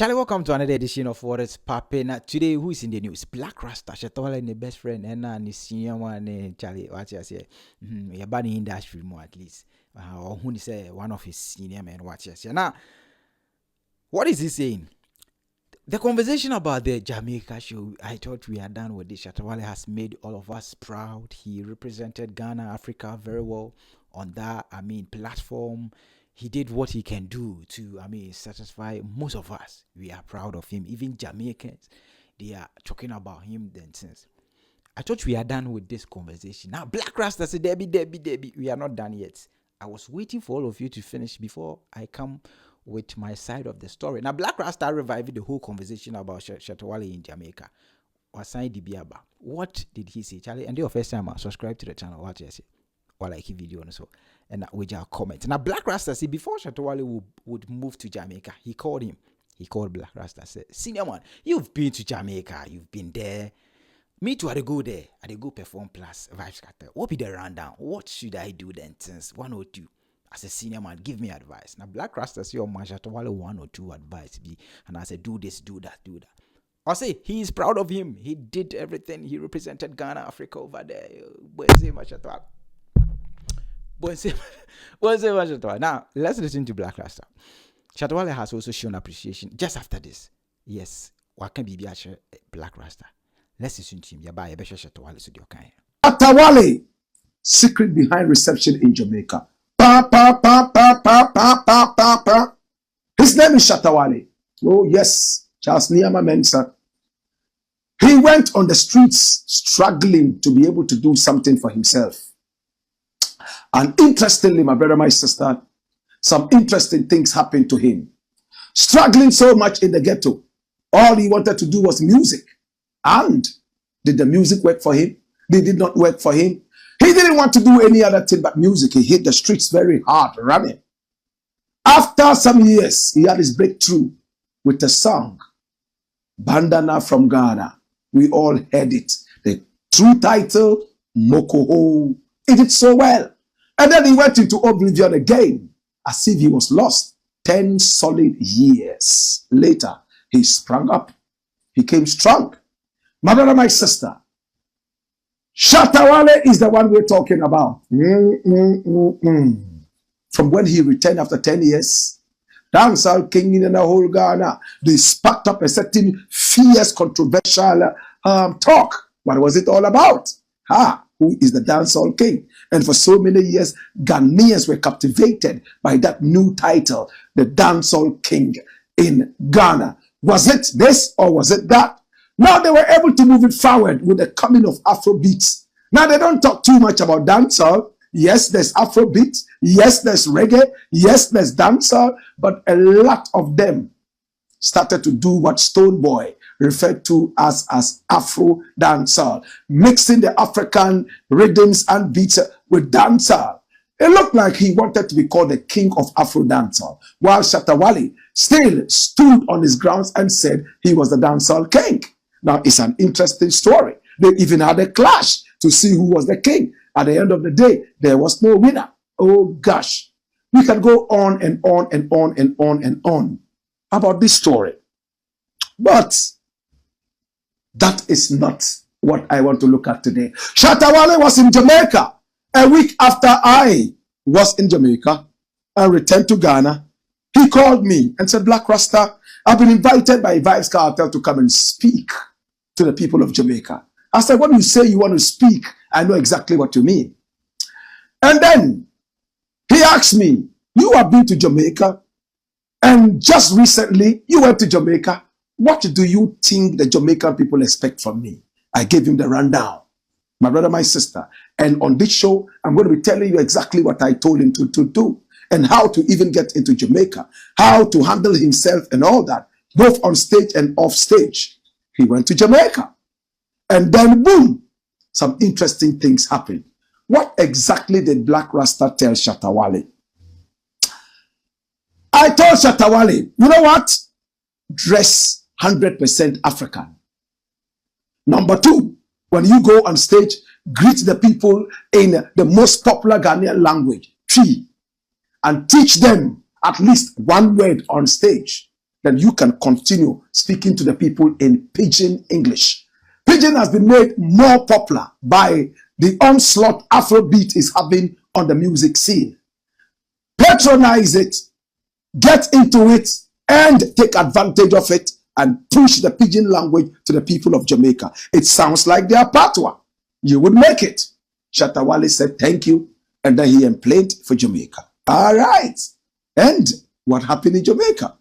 Charlie, welcome to another edition of What is Poppin'. Today, who is in the news? Blakk Rasta, Shatta Wale, the best friend, and the senior one, Charlie. What you say? You're bad in industry more at least. Or who is one of his senior men? What you say? Now, what is he saying? The conversation about the Jamaica show, I thought we are done with this. Shatta Wale has made all of us proud. He represented Ghana, Africa very well on that, platform. He did what he can do to, satisfy most of us. We are proud of him. Even Jamaicans, they are talking about him then since. I thought we are done with this conversation. Now, Blakk Rasta said, Debbie, we are not done yet. I was waiting for all of you to finish before I come with my side of the story. Now, Blakk Rasta revived the whole conversation about Shatta Wale in Jamaica. What did he say, Charlie? And the first time I subscribe to the channel, what you say? Or like a video and so, and with your comment. Now, Blakk Rasta said before Shatta Wale would move to Jamaica, he called Blakk Rasta, said, "Senior man, you've been to Jamaica, you've been there. Me too, I go there, I go perform plus vibes scatter. What be the rundown? What should I do then since 102? As a senior man, give me advice." Now, Blakk Rasta said, "Oh man, Shatta Wale 102 advice be," and I said, "Do this, do that, do that." I say he is proud of him. He did everything. He represented Ghana, Africa over there. Now, let's listen to Blakk Rasta. Shatta Wale has also shown appreciation just after this. Yes, what can be Blakk Rasta? Let's listen to him. Shatta Wale so Shatta Wale, secret behind reception in Jamaica. His name is Shatta Wale. Oh yes, Charles Niama Mensa. He went on the streets struggling to be able to do something for himself. And interestingly, my brother, my sister, some interesting things happened to him. Struggling so much in the ghetto, all he wanted to do was music. And did the music work for him? They did not work for him. He didn't want to do any other thing but music. He hit the streets very hard, running. After some years, he had his breakthrough with a song, Bandana from Ghana. We all heard it. The true title, Mokoho. He did so well. And then he went into oblivion again, as if he was lost. 10 solid years later, he sprang up. He came strong. My brother, my sister, Shatta Wale is the one we're talking about. From when he returned after 10 years, Dancehall king in the whole Ghana, they sparked up a certain fierce, controversial talk. What was it all about? Who is the Dancehall king? And for so many years, Ghanaians were captivated by that new title, the Dancehall king in Ghana. Was it this or was it that? Now they were able to move it forward with the coming of Afrobeats. Now they don't talk too much about dancehall. Yes, there's Afrobeat. Yes, there's reggae. Yes, there's dancehall. But a lot of them started to do what Stonebwoy referred to as Afro dancehall, mixing the African rhythms and beats with dancehall. It looked like he wanted to be called the king of Afro dancehall, while Shatta Wale still stood on his grounds and said he was the dancehall king. Now, it's an interesting story. They even had a clash to see who was the king. At the end of the day, there was no winner. Oh gosh, we can go on and on and on and on and on about this story. But that is not what I want to look at today. Shatta Wale was in Jamaica a week after I was in Jamaica and returned to Ghana. He called me and said, "Blakk Rasta, I've been invited by Vibes Cartel to come and speak to the people of Jamaica." I said, "When you say you want to speak, I know exactly what you mean." And then he asked me, "You have been to Jamaica and just recently you went to Jamaica. What do you think the Jamaican people expect from me?" I gave him the rundown, my brother, my sister. And on this show, I'm going to be telling you exactly what I told him to do and how to even get into Jamaica, how to handle himself and all that, both on stage and off stage. He went to Jamaica. And then, boom, some interesting things happened. What exactly did Blakk Rasta tell Shatta Wale? I told Shatta Wale, you know what? Dress 100% African. Number 2, when you go on stage, greet the people in the most popular Ghanaian language, Twi, and teach them at least one word on stage. then you can continue speaking to the people in Pidgin English. Pidgin has been made more popular by the onslaught Afrobeat is having on the music scene. Patronize it, get into it, and take advantage of it and push the Pidgin language to the people of Jamaica. It sounds like they are patois. You would make it. Shatta Wale said thank you, and then he employed for Jamaica. All right. And what happened in Jamaica?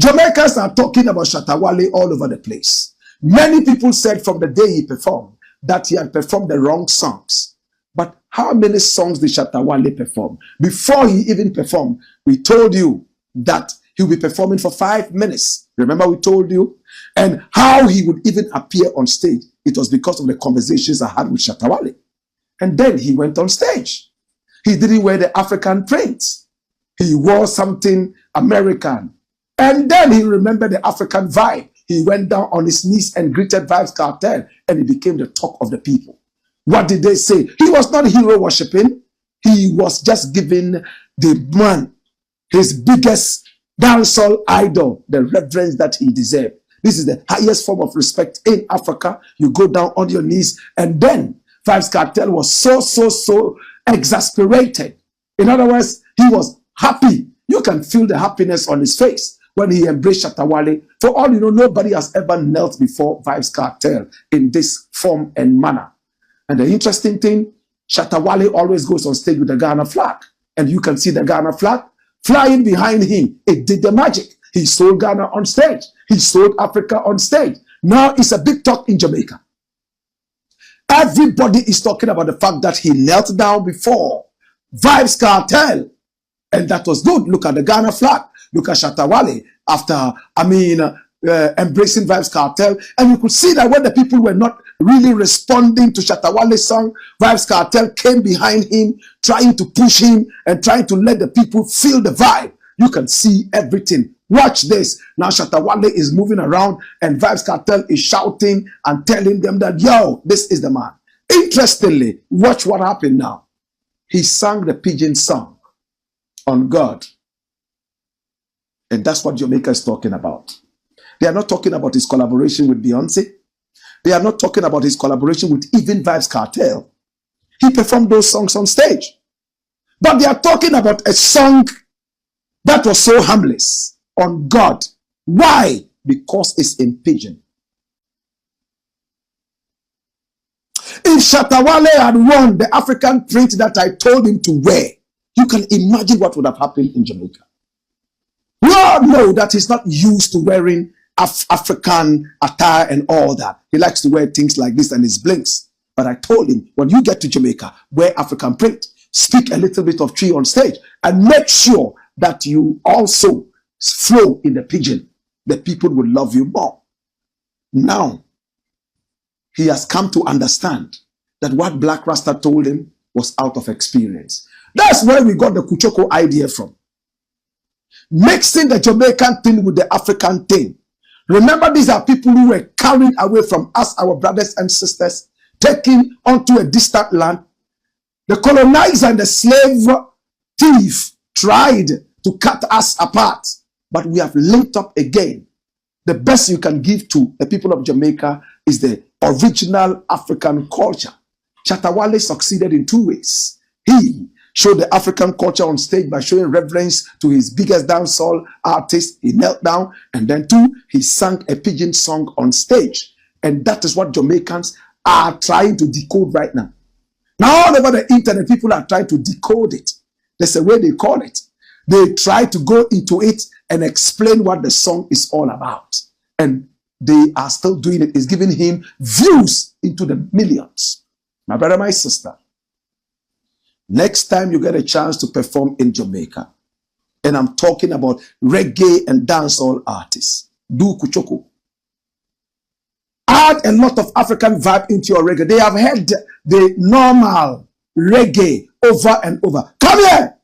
Jamaicans are talking about Shatta Wale all over the place. Many people said from the day he performed that he had performed the wrong songs. But how many songs did Shatta Wale perform? Before he even performed, we told you that he will be performing for 5 minutes. Remember we told you? And how he would even appear on stage, it was because of the conversations I had with Shatta Wale. And then he went on stage. He didn't wear the African print. He wore something American. And then he remembered the African vibe. He went down on his knees and greeted Vybz Kartel, and he became the talk of the people. What did they say? He was not hero worshipping. He was just giving the man, his biggest dancehall idol, the reverence that he deserved. This is the highest form of respect in Africa. You go down on your knees, and then Vybz Kartel was so exasperated. In other words, he was happy. You can feel the happiness on his face when he embraced Shatta Wale. For all you know, nobody has ever knelt before Vybz Kartel in this form and manner. And the interesting thing, Shatta Wale always goes on stage with the Ghana flag. And you can see the Ghana flag flying behind him. It did the magic. He sold Ghana on stage. He sold Africa on stage. Now it's a big talk in Jamaica. Everybody is talking about the fact that he knelt down before Vybz Kartel. And that was good. Look at the Ghana flag. Look at Shatta Wale after, embracing Vybz Kartel. And you could see that when the people were not really responding to Shatta Wale's song, Vybz Kartel came behind him, trying to push him and trying to let the people feel the vibe. You can see everything. Watch this. Now Shatta Wale is moving around and Vybz Kartel is shouting and telling them that, yo, this is the man. Interestingly, watch what happened now. He sang the Pidgin song on God. And that's what Jamaica is talking about. They are not talking about his collaboration with Beyonce. They are not talking about his collaboration with even Vybz Kartel. He performed those songs on stage. But they are talking about a song that was so harmless on God. Why? Because it's in Pidgin. If Shatta Wale had worn the African print that I told him to wear, you can imagine what would have happened in Jamaica. We all know that he's not used to wearing African attire and all that. He likes to wear things like this and his blinks. But I told him, when you get to Jamaica, wear African print, speak a little bit of tree on stage, and make sure that you also flow in the Pidgin. The people will love you more. Now, he has come to understand that what Blakk Rasta told him was out of experience. That's where we got the Kuchoko idea from. Mixing the Jamaican thing with the African thing. Remember, these are people who were carried away from us, our brothers and sisters, taken onto a distant land. The colonizer and the slave thief tried to cut us apart, but we have linked up again. The best you can give to the people of Jamaica is the original African culture. Shatta Wale succeeded in 2 ways. He showed the African culture on stage by showing reverence to his biggest dancehall artist. He knelt down, and then 2, he sang a Pidgin song on stage. And that is what Jamaicans are trying to decode right now. Now all over the internet, people are trying to decode it. There's a way they call it. They try to go into it and explain what the song is all about. And they are still doing it. It's giving him views into the millions. My brother, my sister, next time you get a chance to perform in Jamaica, and I'm talking about reggae and dancehall artists, do kuchoko. Add a lot of African vibe into your reggae. They have heard the normal reggae over and over. Come here!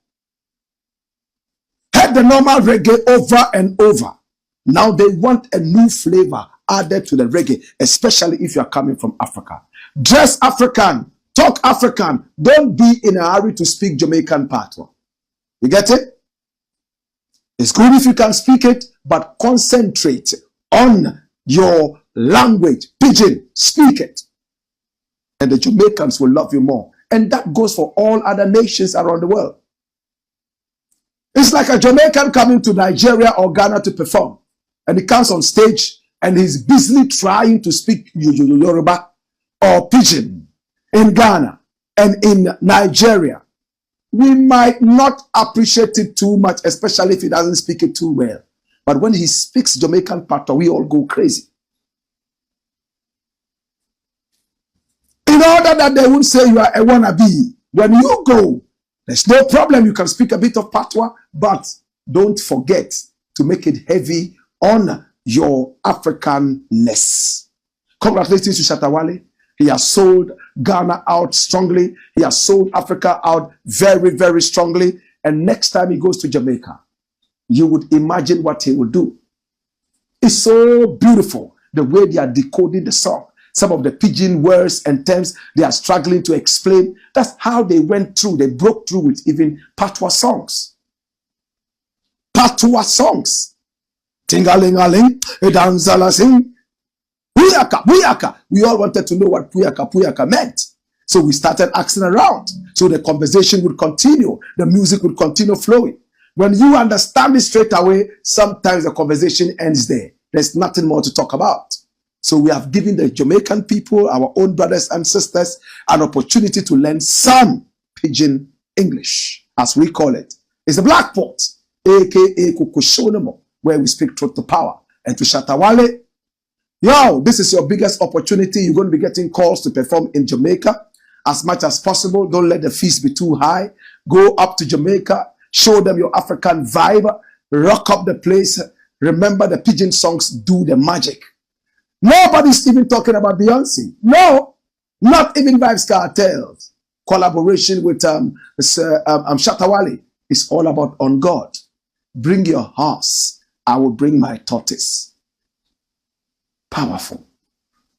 Heard the normal reggae over and over. Now they want a new flavor added to the reggae, especially if you are coming from Africa. Dress African, talk African. Don't be in a hurry to speak Jamaican patois. You get it? It's good if you can speak it, but concentrate on your language. Pidgin, speak it. And the Jamaicans will love you more. And that goes for all other nations around the world. It's like a Jamaican coming to Nigeria or Ghana to perform. And he comes on stage and he's busily trying to speak Yoruba or Pidgin in Ghana and in Nigeria. We might not appreciate it too much, especially if he doesn't speak it too well. But when he speaks Jamaican patois, we all go crazy. In order that they won't say you are a wannabe, when you go, there's no problem. You can speak a bit of patois, but don't forget to make it heavy on your Africanness. Congratulations to Shatta Wale. He has sold Ghana out strongly. He has sold Africa out very, very strongly. And next time he goes to Jamaica, you would imagine what he will do. It's so beautiful the way they are decoding the song. Some of the pidgin words and terms they are struggling to explain. That's how they went through. They broke through with even patois songs. Patois songs. Tingalingaling, edanzala sing. Puyaka, puyaka. We all wanted to know what puyaka, puyaka meant. So we started asking around. So the conversation would continue. The music would continue flowing. When you understand it straight away, sometimes the conversation ends there. There's nothing more to talk about. So we have given the Jamaican people, our own brothers and sisters, an opportunity to learn some pidgin English, as we call it. It's the Black Pot, aka Kukushonamo, where we speak truth to power. And to Shatta Wale, yo, this is your biggest opportunity. You're going to be getting calls to perform in Jamaica as much as possible. Don't let the fees be too high. Go up to Jamaica, show them your African vibe, rock up the place. Remember, the pidgin songs do the magic. Nobody's even talking about Beyonce. No, not even Vibes Cartels. Collaboration with Shatta Wale is all about on God. Bring your horse, I will bring my tortoise. Powerful.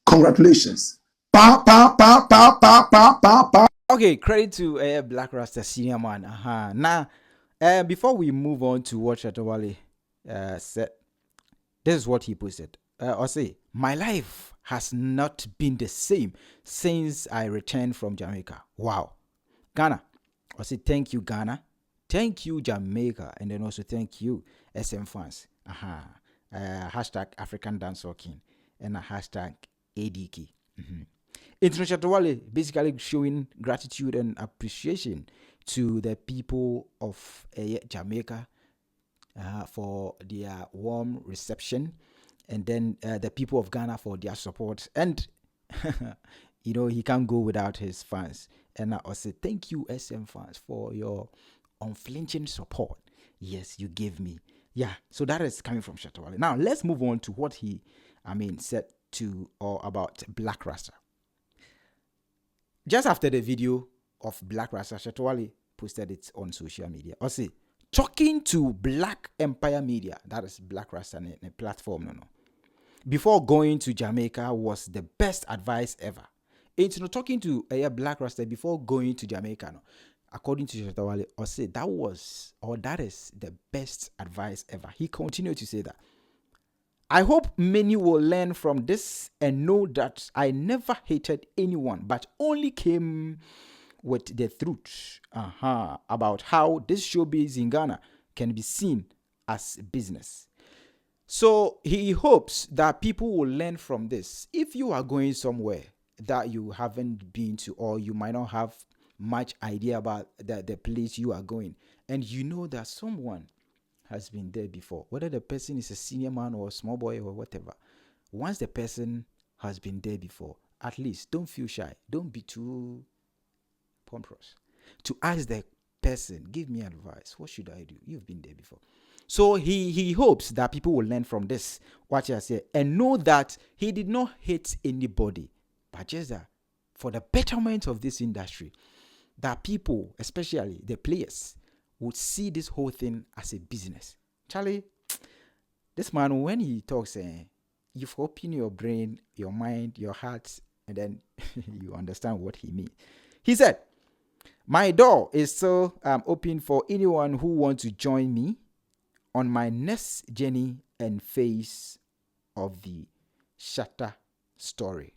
Congratulations. Pa, pa, pa, pa, pa, pa, pa, pa. Okay, credit to Blakk Rasta senior man. Now, before we move on to what Shatta Wale said, this is what he posted. I'll say, my life has not been the same since I returned from Jamaica. Wow. Ghana. I'll say, thank you, Ghana. Thank you, Jamaica. And then also thank you, SM fans. Hashtag African Dancehall King. And a hashtag ADK. International Shatta Wale basically showing gratitude and appreciation to the people of Jamaica for their warm reception. And then the people of Ghana for their support. And, you know, he can't go without his fans. And I also thank you, SM fans, for your unflinching support. Yes, you gave me. Yeah, so that is coming from Shatta Wale. Now, let's move on to what he, said to or about Blakk Rasta. Just after the video of Blakk Rasta, Shatta Wale posted it on social media. I say, talking to Black Empire Media, that is Blakk Rasta a platform, no. Before going to Jamaica was the best advice ever. It's not talking to Blakk Rasta before going to Jamaica, no. According to Shatta Wale, I say that is the best advice ever. He continued to say that. I hope many will learn from this and know that I never hated anyone, but only came with the truth about how this showbiz in Ghana can be seen as business. So he hopes that people will learn from this. If you are going somewhere that you haven't been to, or you might not have much idea about the place you are going, and you know that someone has been there before, whether the person is a senior man or a small boy or whatever, once the person has been there before, at least don't feel shy. Don't be too pompous to ask the person, give me advice. What should I do? You've been there before. So he hopes that people will learn from this, what I say, and know that he did not hate anybody, but just that for the betterment of this industry, that people, especially the players, would see this whole thing as a business. Charlie, this man, when he talks, you've opened your brain, your mind, your heart, and then you understand what he means. He said, my door is still open for anyone who wants to join me on my next journey and face of the Shatta story.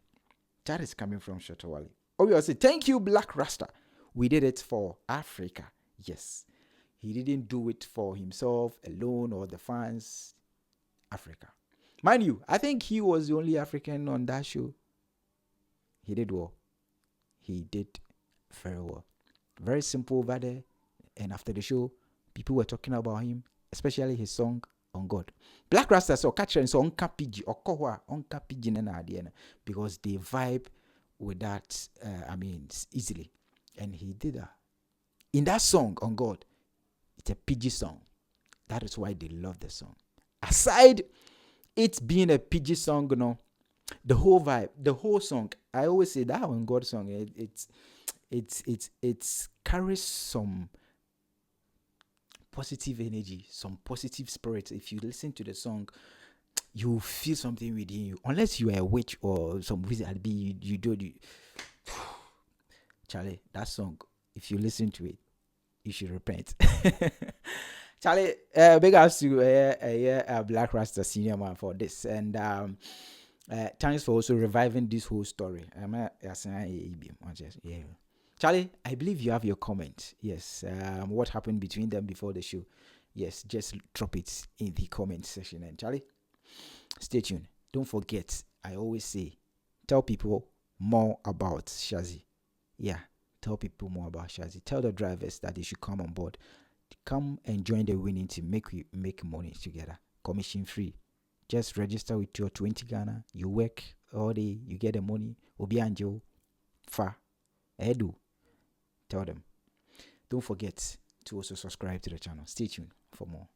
That is coming from Shatta Wale. Obviously, thank you, Blakk Rasta. We did it for Africa. Yes. He didn't do it for himself alone or the fans. Africa. Mind you, I think he was the only African on that show. He did well. He did very well. Very simple over there. And after the show, people were talking about him, especially his song on God. Blakk Rasta so catch and so onka pidgin or kohwa onka pidgin and adiana because they vibe with that easily. And he did that. In that song on God, it's a PG song. That is why they love the song. Aside it being a PG song, the whole vibe, the whole song. I always say that on God song, it carries some positive energy, some positive spirit. If you listen to the song, you feel something within you. Unless you are a witch or some wizard, you do. Charlie, that song, if you listen to it, you should repent. Charlie, big ups to Blakk Rasta senior man for this, and thanks for also reviving this whole story. Charlie, I believe you have your comment. Yes, what happened between them before the show? Yes, just drop it in the comment section. And Charlie, stay tuned. Don't forget, I always say, tell people more about Shazzy. Yeah, tell people more about Shazzy. Tell the drivers that they should come on board. Come and join the winning team. Make money together. Commission free. Just register with your 20 Ghana. You work all day. You get the money. Obi Anjo. Fa. Edu. Tell them. Don't forget to also subscribe to the channel. Stay tuned for more.